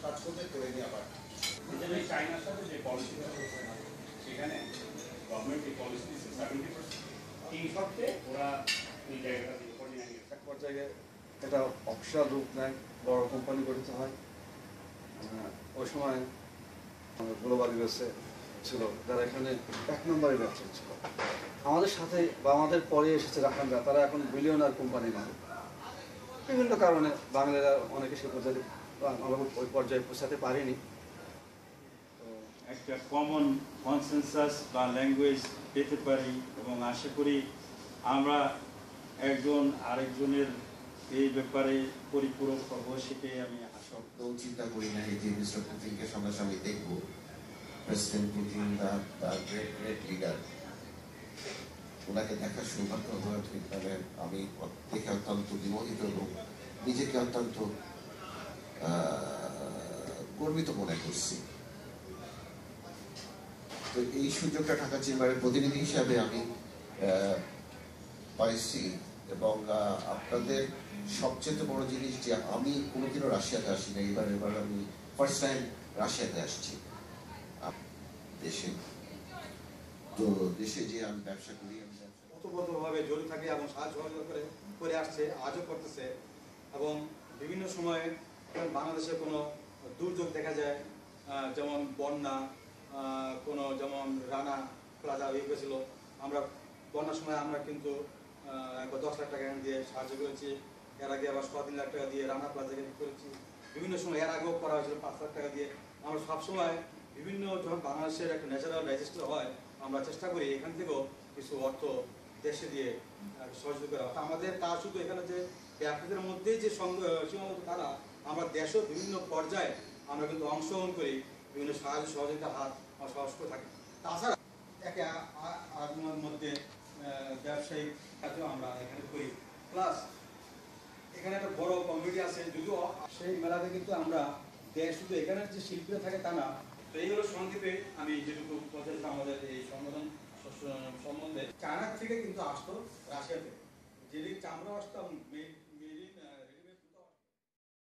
কাজ করতে করে নিয়ে আবার চায়নার সাথে যে পলিসি সেখানে গভর্নমেন্ট এই পলিসি দিচ্ছে 70% এই শর্তে ওরা এই জায়গাটা দিয়ে এক পর্যায়ে এটা অফিসিয়াল রূপ নেয়, বড় কোম্পানি গঠিত হয়। ওই সময় গ্লোবাল ইউএসএ ছিল যারা এখানে 1 নম্বরে ব্যবসা ছিল। আমাদের সাথে বা আমাদের পরে এসেছে রাখানরা, তারা এখন বিলিয়নার কোম্পানি মালিক। বিভিন্ন কারণে বাংলারা অনেকে সে পর্যায়ে আমরা ওই পর্যায়ে পৌঁছাতে পারিনি। একটা কমন কনসেনসাস বা ল্যাঙ্গুয়েজ পেতে পারি এবং আশা করি আমরা একজন আরেকজনের এই ব্যাপারে পরিপূরক হব, সেটাই আমি আশা চিন্তা করি না যে মিস্টার পুতিনকে সামনাসামনি দেখব। President Putin the great leader, ওনাকে দেখার সৌভাগ্য হওয়া ঠিক মানে আমি দেখে অত্যন্ত বিমোহিত এবং নিজেকে অত্যন্ত গর্বিত মনে করছি। তো এই সুযোগটা ঢাকা চেম্বারের প্রতিনিধি হিসাবে আমি পাইছি এবং আপনাদের সবচেয়ে বড় জিনিস যে আমি কোনোদিনও রাশিয়াতে আসি না, এবার আমি ফার্স্ট টাইম রাশিয়াতে আসছি দেশে। তো দেশে যে আমি ব্যবসা করি, আমি ওতপ্রোতভাবে জড়িত থাকে এবং সাহায্য করে আসছে, আজও করতেছে। এবং বিভিন্ন সময়ে বাংলাদেশে কোনো দুর্যোগ দেখা যায়, যেমন বন্যা, কোনো যেমন রানা প্লাজা হয়ে গেছিল, আমরা বন্যার সময় আমরা কিন্তু 10 লাখ টাকা দিয়ে সাহায্য করেছি। এর আগে আবার 3 লাখ টাকা দিয়ে রানা প্লাজাকে করেছি। বিভিন্ন সময় এর আগেও করা হয়েছিল 5 লাখ টাকা দিয়ে। আমরা সবসময় বিভিন্ন যখন বাংলাদেশের একটা ন্যাচারাল ডিজাস্টার হয়, আমরা চেষ্টা করি এখান থেকেও কিছু অর্থ দেশে দিয়ে সহযোগিতা করা। আমাদের কাজ শুধু এখানে যে ব্যক্তিদের মধ্যেই যে সীমাবদ্ধ তারা, আমরা দেশেও বিভিন্ন পর্যায়ে আমরা কিন্তু অংশগ্রহণ করি, বিভিন্ন সাহায্য সহযোগিতার হাত আমরা সহজ করে থাকি। তাছাড়া একে আরেকজনের মধ্যে ব্যবসায়িক কাজও আমরা এখানে করি। প্লাস এখানে একটা বড় কমিটি আছে, যদিও সেই মেলাতে কিন্তু আমরা দেশ শুধু এখানের যে শিল্পীরা থাকে তা না। তো এই হলো সংক্ষেপে আমি যেটুকু কথা আমাদের এই সংগঠন সম্বন্ধে। চায়না থেকে কিন্তু আসতো রাশিয়াতে, যেদিকে চামড়া আসতো